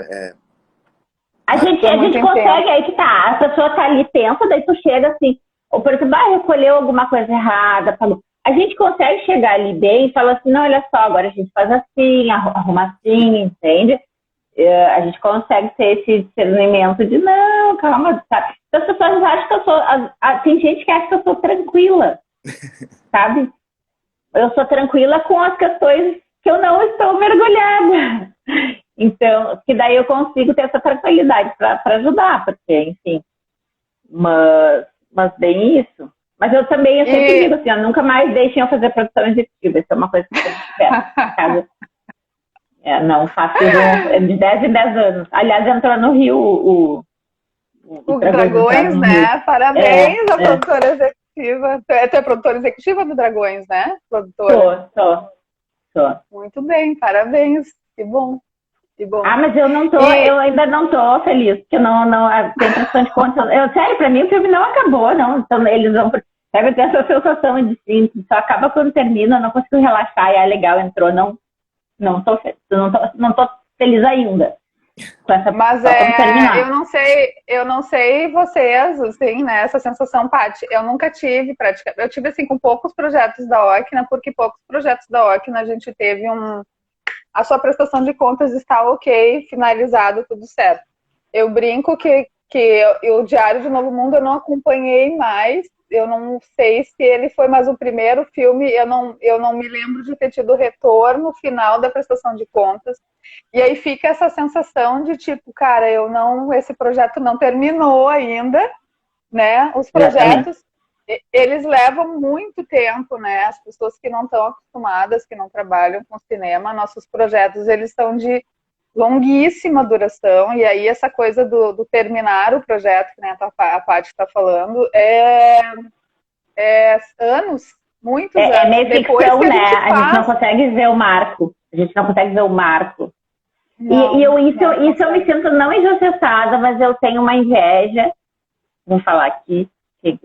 A gente consegue, aí que tá, a pessoa tá ali, pensa, daí tu chega assim, ou por exemplo, recolheu alguma coisa errada, falou. A gente consegue chegar ali bem e falar assim, não, olha só, agora a gente faz assim, arruma assim, entende? A gente consegue ter esse discernimento de, não, calma, sabe? Então as pessoas acham que eu sou, tem gente que acha que eu sou tranquila, sabe? Eu sou tranquila com as questões que eu não estou mergulhada. Então, que daí eu consigo ter essa tranquilidade para ajudar, porque, enfim, mas bem isso. Mas eu sempre digo assim, nunca mais deixem eu fazer produção executiva, isso é uma coisa que eu sempre espero. Não faço de 10 em 10 anos. Aliás, entrou no Rio o Dragões, né? Parabéns à produtora executiva. Tu é produtora executiva do Dragões, né? Produtora. Sou. Muito bem, parabéns. Que bom. Mas eu ainda não tô feliz, porque não tem pressão de conta. Sério, pra mim o filme não acabou, não. Então eles vão. Sabe, ter essa sensação de sim, só acaba quando termina, eu não consigo relaxar, e legal, entrou, não tô feliz ainda. Mas eu não sei vocês, assim, né, essa sensação, Paty, eu nunca tive praticamente, eu tive assim com poucos projetos da Ocna, porque poucos projetos da Ocna a gente teve a sua prestação de contas está ok, finalizado, tudo certo. Eu brinco que o Diário de Novo Mundo eu não acompanhei mais, eu não sei se ele foi, mas o primeiro filme eu não me lembro de ter tido retorno final da prestação de contas. E aí fica essa sensação de tipo, cara, esse projeto não terminou ainda, né? Os Exatamente. projetos, eles levam muito tempo, né? As pessoas que não estão acostumadas, que não trabalham com cinema, nossos projetos, eles são de longuíssima duração, e aí essa coisa do terminar o projeto, que né, a Paty está falando, é anos, muitos É anos, meio depois ficção, que a né? gente A gente não faz. consegue ver o marco. A gente não consegue ver o marco. Não, não Isso eu me consegue. sinto não injustiçada, mas eu tenho uma inveja. Vou falar aqui. Que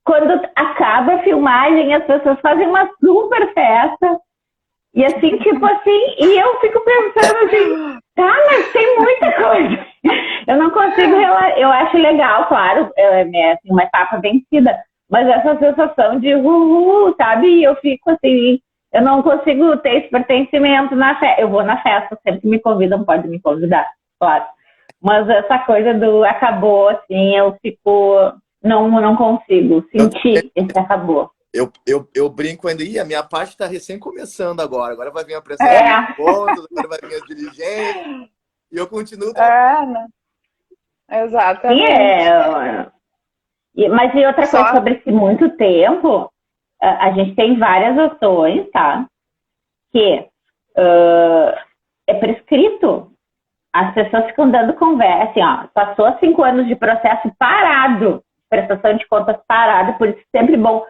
quando acaba a filmagem, as pessoas fazem uma super festa. E assim, tipo assim, e eu fico pensando assim, tá, mas tem muita coisa. Eu não consigo, eu acho legal, claro, é assim, uma etapa vencida, mas essa sensação de sabe? E eu fico assim, eu não consigo ter esse pertencimento na festa. Eu vou na festa, sempre que me convidam, pode me convidar, claro. Mas essa coisa do acabou, assim, eu fico, não consigo Eu, sentir esse acabou. eu brinco ainda, a minha parte está recém começando agora. Agora vai vir a prestação de É, contas, agora vai vir as diligências, e eu continuo trabalhando. Né? sim, Exatamente. Mas e outra coisa Só sobre esse muito tempo, a gente tem várias ações, tá? Que é prescrito. As pessoas ficam dando conversa, assim, ó, passou 5 anos de processo parado, prestação de contas parada, por isso é sempre bom,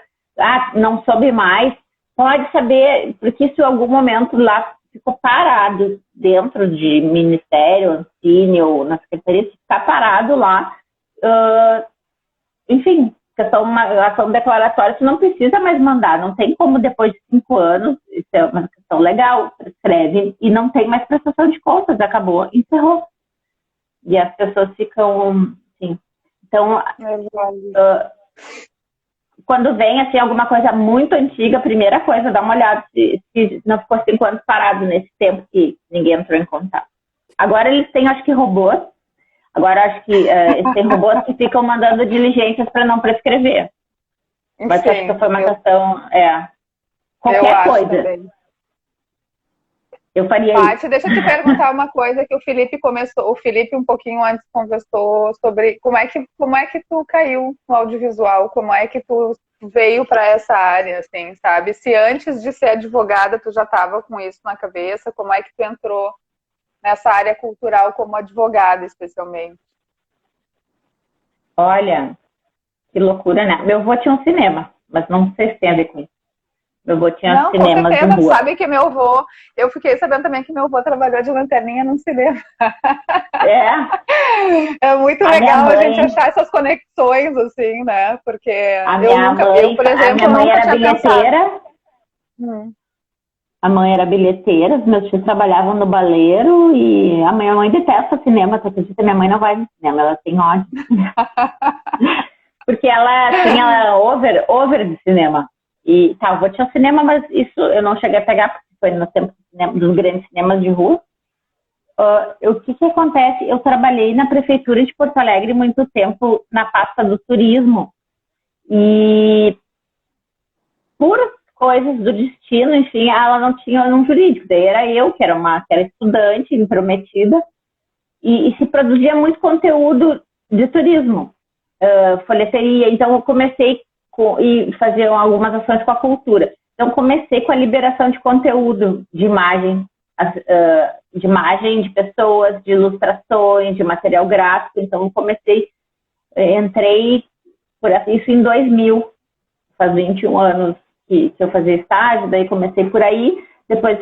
não soube mais, pode saber, porque se em algum momento lá ficou parado dentro de ministério, Ancine ou na secretaria, se ficar parado lá, enfim, ação declaratória, você não precisa mais mandar, não tem como depois de 5 anos, isso é uma questão legal, escreve, e não tem mais prestação de contas, acabou, encerrou. E as pessoas ficam, assim, então, quando vem, assim, alguma coisa muito antiga, a primeira coisa, dá uma olhada se não ficou 5 anos parado nesse tempo que ninguém entrou em contato. Agora eles têm, acho que, robôs. Agora acho que eles têm robôs que ficam mandando diligências para não prescrever. Mas sim, acho que foi uma questão. eu Qualquer acho coisa. também. Eu faria Paty, isso. deixa eu te perguntar uma coisa que o Felipe um pouquinho antes conversou sobre como é que tu caiu no audiovisual, como é que tu veio para essa área, assim, sabe? Se antes de ser advogada tu já estava com isso na cabeça, como é que tu entrou nessa área cultural como advogada, especialmente? Olha, que loucura, né? Meu avô tinha um cinema, mas não sei se tem a ver com isso. Meu avô tinha Não, com cinemas de certeza, tu rua. sabe que meu avô, eu fiquei sabendo também que meu avô trabalhou de lanterninha num cinema. É muito A minha legal a gente mãe, achar essas conexões, assim, né? Porque por a minha exemplo, mãe nunca era tinha pensado. bilheteira. A mãe era bilheteira, meus filhos trabalhavam no baleiro e a minha mãe detesta cinema, tu acredita? Minha mãe não vai no cinema, ela tem ódio. Porque ela tinha over de cinema. E tá, eu vou tinha cinema, mas isso eu não cheguei a pegar, porque foi no tempo dos grandes cinemas de rua. O que acontece? Eu trabalhei na prefeitura de Porto Alegre muito tempo na pasta do turismo. E por coisas do destino, enfim, ela não tinha um jurídico. Daí era eu, que era estudante, intrometida, e se produzia muito conteúdo de turismo, folheteria. Então eu comecei e faziam algumas ações com a cultura. Então comecei com a liberação de conteúdo, de imagem, de pessoas, de ilustrações, de material gráfico. Então entrei por isso em 2000, faz 21 anos que eu fazia estágio, daí comecei por aí, depois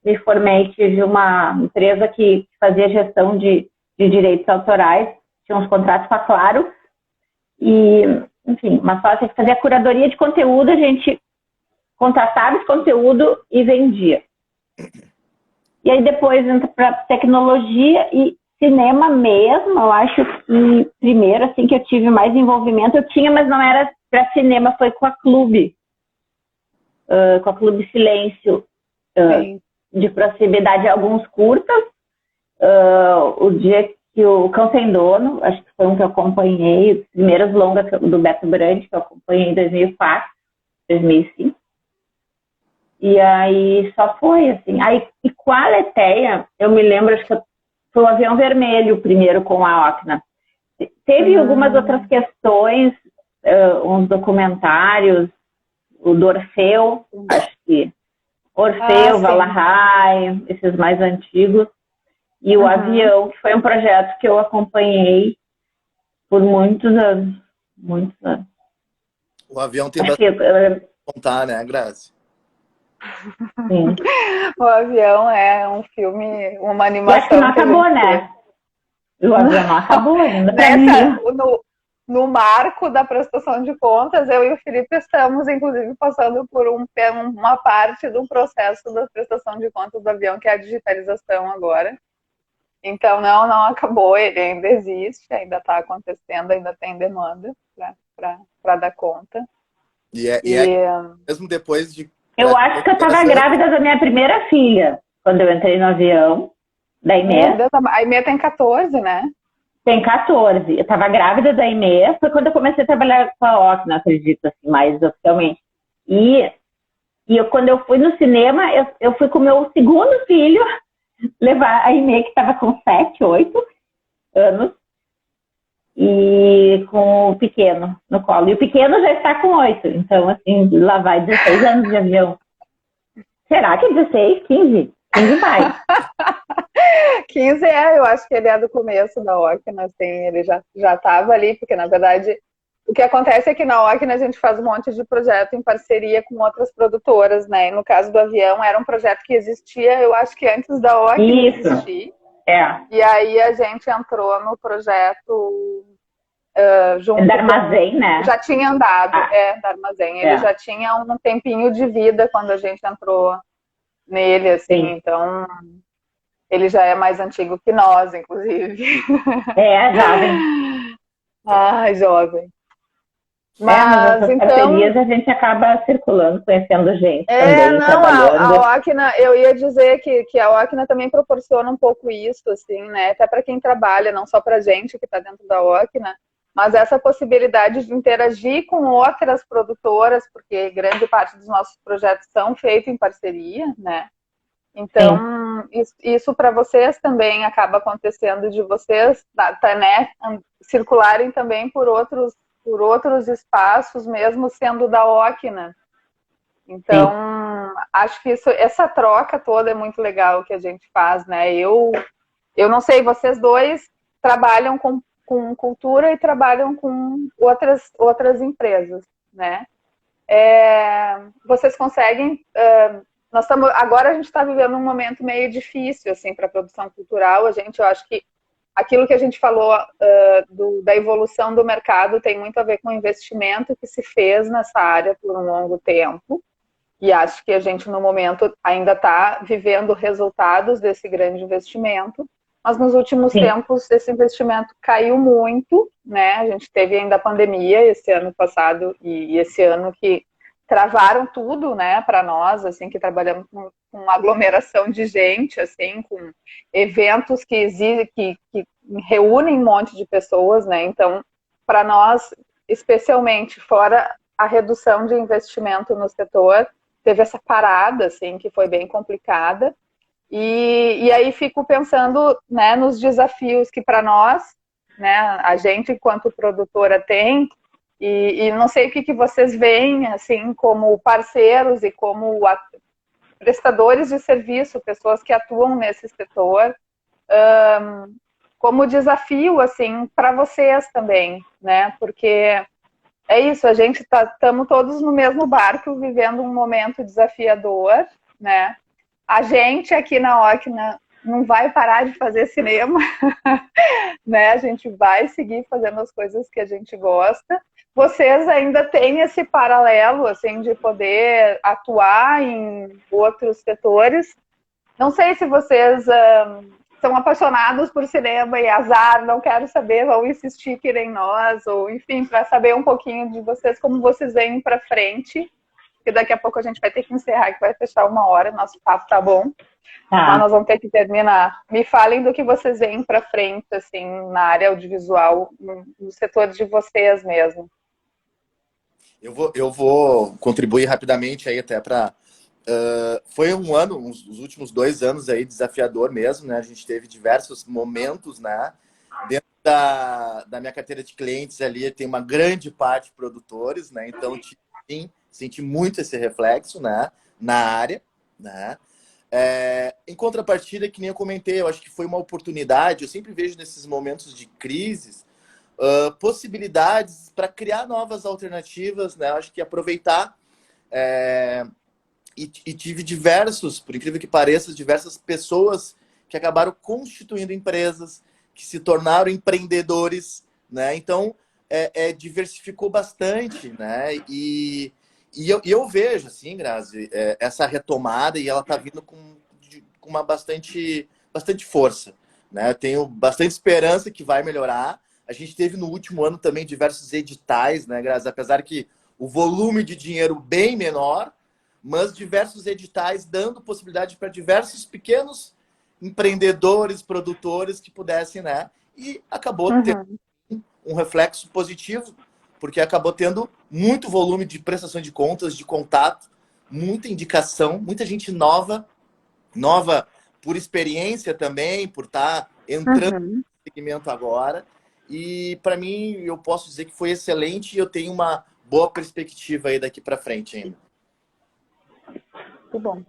me formei, tive uma empresa que fazia gestão de direitos autorais, tinha uns contratos com a Claro, e, enfim, uma sócia que fazia curadoria de conteúdo, a gente contratava esse conteúdo e vendia. E aí depois entra para tecnologia e cinema mesmo, eu acho que primeiro, assim, que eu tive mais envolvimento, eu tinha, mas não era para cinema, foi com a Clube Silêncio, de proximidade, alguns curtas. O dia que o Cão Sem Dono, acho que foi um que eu acompanhei, os primeiros longas do Beto Brandt, que eu acompanhei em 2004, 2005. E aí só foi, assim. Aí, e com a Aletheia, eu me lembro, acho que foi o Avião Vermelho primeiro com a Ocna. Teve algumas outras questões, uns documentários, o do Orfeu, acho que Orfeu, Valahai, esses mais antigos. E o Avião, que foi um projeto que eu acompanhei por muitos anos. Muitos anos. O Avião tem bastante contar, né, Grazi? Sim. O Avião é um filme, uma animação. E acho que não acabou, né? O Avião não acabou ainda. No marco da prestação de contas, eu e o Felipe estamos, inclusive, passando por uma parte do processo da prestação de contas do Avião, que é a digitalização agora. Então, não acabou, ele ainda existe, ainda está acontecendo, ainda tem demanda para dar conta. E mesmo depois de... Eu acho que eu estava grávida da minha primeira filha, quando eu entrei no Avião, da Aimee. A Aimee tem 14, né? Tem 14. Eu estava grávida da Aimee, foi quando eu comecei a trabalhar com a Ocna, acredito, assim, mais oficialmente. E quando eu fui no cinema, eu fui com o meu segundo filho levar a Aimee, que estava com 7, 8 anos, e com o pequeno no colo. E o pequeno já está com 8, então, assim, lá vai 16 anos de Avião. Será que é 16? 15? 15 vai. 15 eu acho que ele é do começo da Ocna, assim, ele já estava ali, porque, na verdade, o que acontece é que na Ocna a gente faz um monte de projeto em parceria com outras produtoras, né? E no caso do Avião, era um projeto que existia, eu acho que antes da Ocna existir. E aí a gente entrou no projeto junto da Armazém, né? Já tinha andado, da Armazém. Ele já tinha um tempinho de vida quando a gente entrou nele, assim. Sim. Então, ele já é mais antigo que nós, inclusive. Jovem. Jovem. Mas então... parcerias a gente acaba circulando, conhecendo gente também, a Ocna, eu ia dizer que a Ocna também proporciona um pouco isso, assim, né? Até para quem trabalha, não só para gente que está dentro da Ocna, mas essa possibilidade de interagir com outras produtoras, porque grande parte dos nossos projetos são feitos em parceria, né? Então, isso para vocês também acaba acontecendo, de vocês, né, circularem também por outros espaços, mesmo sendo da Ocna. Então, acho que essa troca toda é muito legal que a gente faz, né? Eu não sei, vocês dois trabalham com cultura e trabalham com outras empresas, né? Vocês conseguem... agora a gente está vivendo um momento meio difícil, assim, para a produção cultural. Eu acho que aquilo que a gente falou da evolução do mercado tem muito a ver com o investimento que se fez nessa área por um longo tempo. E acho que a gente, no momento, ainda está vivendo resultados desse grande investimento. Mas nos últimos tempos, esse investimento caiu muito, né? A gente teve ainda a pandemia esse ano passado e esse ano que travaram tudo, né, para nós, assim, que trabalhamos com aglomeração de gente, assim, com eventos que reúnem um monte de pessoas, né? Então, para nós, especialmente, fora a redução de investimento no setor, teve essa parada, assim, que foi bem complicada. E aí fico pensando, né, nos desafios que para nós, né, a gente enquanto produtora tem, e não sei o que vocês veem, assim, como parceiros e como prestadores de serviço, pessoas que atuam nesse setor, como desafio, assim, para vocês também, né, porque é isso, a gente estamos todos no mesmo barco, vivendo um momento desafiador, né. A gente aqui na Ocna não vai parar de fazer cinema, né? A gente vai seguir fazendo as coisas que a gente gosta. Vocês ainda têm esse paralelo, assim, de poder atuar em outros setores. Não sei se vocês são apaixonados por cinema e azar, não quero saber, vão insistir que nem nós, ou enfim, para saber um pouquinho de vocês, como vocês vêm para frente, porque daqui a pouco a gente vai ter que encerrar, que vai fechar 1 hora, nosso papo tá bom. Mas Tá. nós vamos ter que terminar. Me falem do que vocês veem para frente, assim, na área audiovisual, no setor de vocês mesmo. Eu vou contribuir rapidamente aí até para... foi um ano, os últimos 2 anos aí, desafiador mesmo, né? A gente teve diversos momentos, né? Dentro da minha carteira de clientes ali, tem uma grande parte de produtores, né? Então, sim, senti muito esse reflexo, né? Na área, né? Em contrapartida, que nem eu comentei, eu acho que foi uma oportunidade, eu sempre vejo nesses momentos de crises, possibilidades para criar novas alternativas, né? Eu acho que aproveitar e tive diversos, por incrível que pareça, diversas pessoas que acabaram constituindo empresas, que se tornaram empreendedores, né? Então, diversificou bastante, né? E eu vejo, assim, Grazi, essa retomada e ela está vindo com uma bastante força, né? Eu tenho bastante esperança que vai melhorar. A gente teve no último ano também diversos editais, né, Grazi? Apesar que o volume de dinheiro bem menor, mas diversos editais dando possibilidade para diversos pequenos empreendedores, produtores que pudessem, né? E acabou tendo um reflexo positivo, porque acabou tendo muito volume de prestação de contas, de contato, muita indicação, muita gente nova por experiência também, por estar entrando no segmento agora. E para mim, eu posso dizer que foi excelente e eu tenho uma boa perspectiva aí daqui para frente ainda. Muito bom.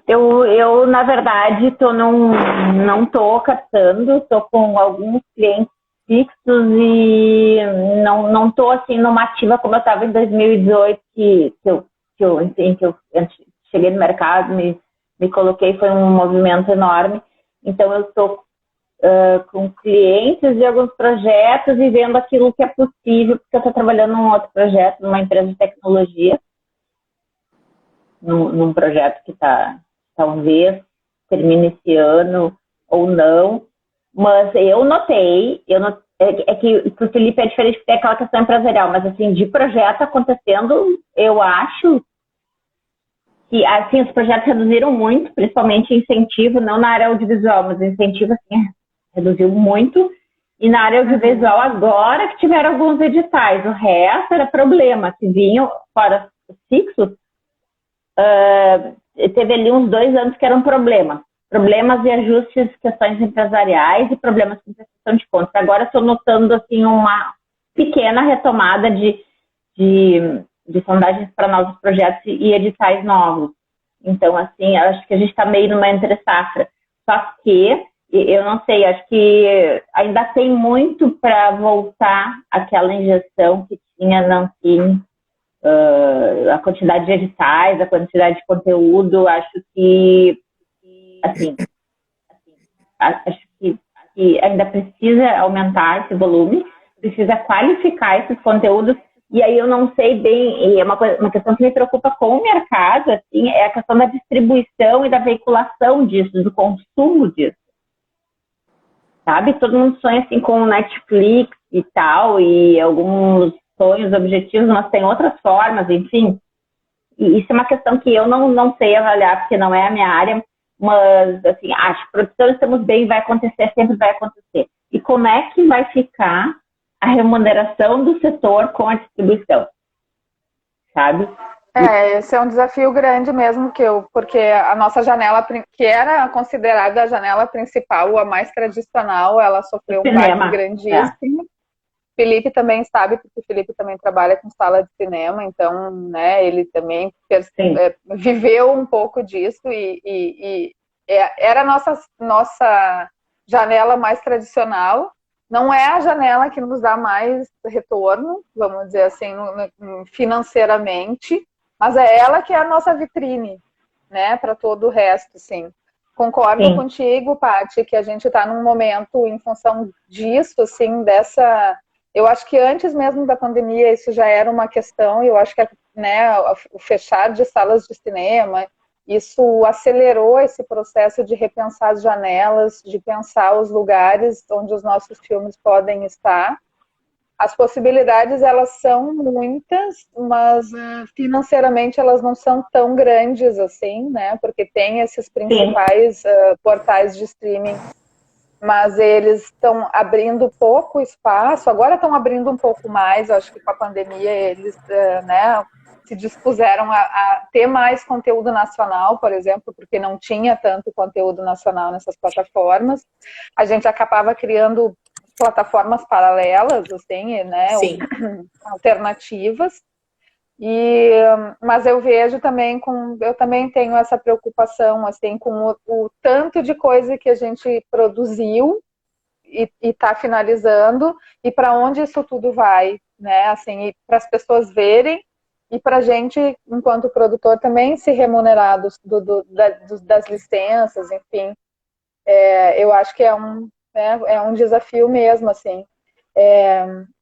Eu na verdade, não estou captando, estou com alguns clientes fixos e não estou assim numa ativa como eu estava em 2018, que eu cheguei no mercado, me coloquei, foi um movimento enorme. Então eu estou com clientes de alguns projetos e vendo aquilo que é possível, porque eu estou trabalhando num outro projeto, numa empresa de tecnologia, num projeto que talvez termine esse ano ou não, mas eu notei, que para o Felipe é diferente porque é aquela questão empresarial, mas assim, de projeto acontecendo, eu acho que assim, os projetos reduziram muito, principalmente incentivo, não na área audiovisual, mas incentivo assim, reduziu muito, e na área audiovisual agora que tiveram alguns editais, o resto era problema, que vinham fora fixos, teve ali uns 2 anos que eram problemas e ajustes, questões empresariais e problemas com prestação de contas. Agora estou notando assim uma pequena retomada de sondagens para novos projetos e editais novos. Então, assim, acho que a gente está meio numa entre-safra. Só que, eu não sei, acho que ainda tem muito para voltar aquela injeção que tinha, não tinha. A quantidade de editais, a quantidade de conteúdo, acho que ainda precisa aumentar esse volume, precisa qualificar esses conteúdos, e aí eu não sei bem, e é uma questão que me preocupa com o mercado, assim, é a questão da distribuição e da veiculação disso, do consumo disso. Sabe? Todo mundo sonha assim com o Netflix e tal, e alguns sonhos, objetivos, mas tem outras formas, enfim. E isso é uma questão que eu não sei avaliar, porque não é a minha área, mas, assim, acho que produção estamos bem, vai acontecer, sempre vai acontecer. E como é que vai ficar a remuneração do setor com a distribuição? Sabe? Esse é um desafio grande mesmo, porque a nossa janela, que era considerada a janela principal, a mais tradicional, ela sofreu um baque grandíssimo. Felipe também sabe, porque o Felipe também trabalha com sala de cinema, então, né, ele também viveu um pouco disso e era a nossa janela mais tradicional. Não é a janela que nos dá mais retorno, vamos dizer assim, financeiramente, mas é ela que é a nossa vitrine, né, para todo o resto, assim. Concordo contigo, Paty, que a gente está num momento, em função disso, assim, eu acho que antes mesmo da pandemia isso já era uma questão, e eu acho que, né, o fechar de salas de cinema, isso acelerou esse processo de repensar as janelas, de pensar os lugares onde os nossos filmes podem estar. as possibilidades, elas são muitas, mas financeiramente elas não são tão grandes assim, né? Porque tem esses principais portais de streaming, mas eles estão abrindo pouco espaço, agora estão abrindo um pouco mais, eu acho que com a pandemia eles, né, se dispuseram a ter mais conteúdo nacional, por exemplo, porque não tinha tanto conteúdo nacional nessas plataformas. A gente acabava criando plataformas paralelas, assim, né, alternativas. Mas eu vejo também eu também tenho essa preocupação, assim, com o tanto de coisa que a gente produziu e está finalizando e para onde isso tudo vai, né, assim, para as pessoas verem e para a gente, enquanto produtor, também se remunerar das licenças, enfim. Eu acho que é um desafio mesmo, assim.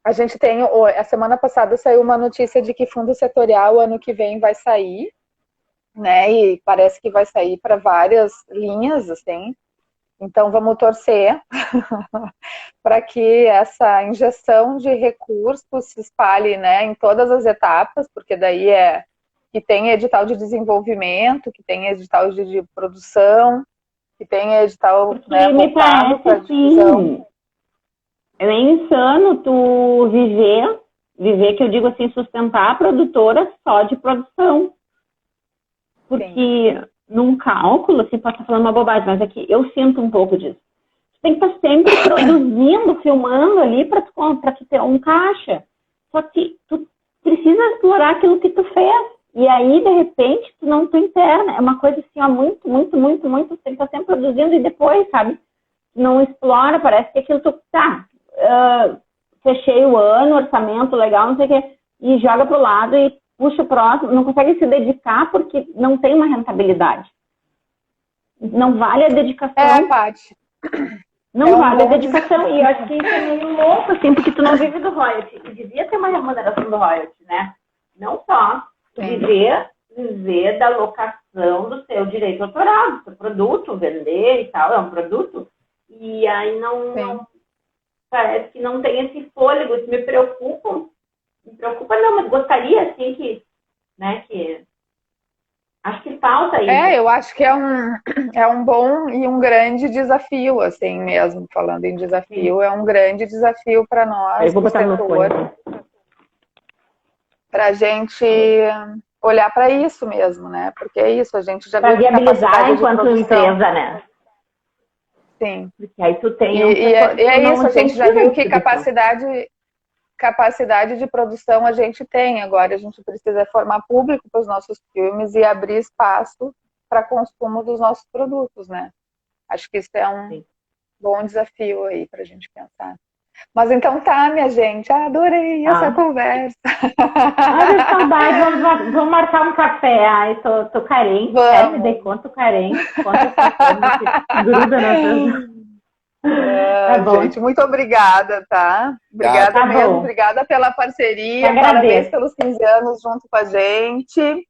A gente tem, a semana passada saiu uma notícia de que fundo setorial ano que vem vai sair, né? E parece que vai sair para várias linhas, assim. Então vamos torcer para que essa injeção de recursos se espalhe, né, em todas as etapas, porque daí que tem edital de desenvolvimento, que tem edital de produção, que tem edital, né, me voltado para difusão. Assim, é insano tu viver, que eu digo assim, sustentar a produtora só de produção. Porque sim, num cálculo, assim, posso estar falando uma bobagem, mas aqui eu sinto um pouco disso. Tu tem que estar sempre produzindo, filmando ali para tu ter um caixa. Só que tu precisa explorar aquilo que tu fez. E aí, de repente, tu interna. É uma coisa assim, ó, muito, muito, muito, muito. Tu tem que estar sempre produzindo e depois, sabe? Não explora, parece que aquilo fechei o ano, orçamento legal, não sei o quê, e joga pro lado e puxa o próximo, não consegue se dedicar porque não tem uma rentabilidade. Não vale a dedicação. Paty. Não vale a dedicação. E eu acho que isso é meio louco, assim, porque tu não vive do royalty. E devia ter uma remuneração do royalty, né? Não só viver da locação do seu direito autoral, do seu produto, vender e tal, é um produto. E aí não parece que não tem esse fôlego, isso me preocupa não, mas gostaria, assim, que acho que falta isso. Eu acho que é um bom e um grande desafio, assim mesmo, falando em desafio, é um grande desafio para nós, do setor, para a gente olhar para isso mesmo, né? Porque é isso, a gente já viu viabilizar enquanto empresa, né? Sim. Porque aí tu tem isso, a gente já viu que capacidade de produção a gente tem. Agora a gente precisa formar público para os nossos filmes e abrir espaço para consumo dos nossos produtos, né? Acho que isso é um bom desafio aí para a gente pensar. Mas então tá, minha gente, adorei essa conversa. Olha, saudade, vamos marcar um café. Ai, tô carente, me dei conta, carente. Gruda gente, muito obrigada, tá? Obrigada mesmo, obrigada pela parceria, parabéns pelos 15 anos junto com a gente.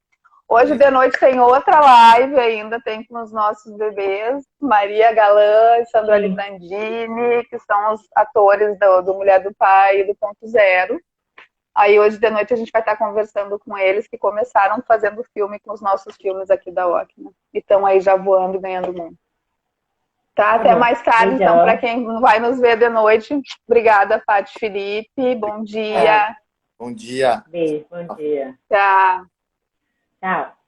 Hoje de noite tem outra live ainda, tem com os nossos bebês, Maria Galã e Sandra Librandini, que são os atores do Mulher do Pai e do Ponto Zero. Aí hoje de noite a gente vai estar conversando com eles, que começaram fazendo filme com os nossos filmes aqui da Ocna. E estão aí já voando e ganhando mundo. Tá, até mais tarde, então, para quem vai nos ver de noite. Obrigada, Paty, Felipe. Bom dia. Bom dia. Beijo, bom dia. Tchau. Tchau.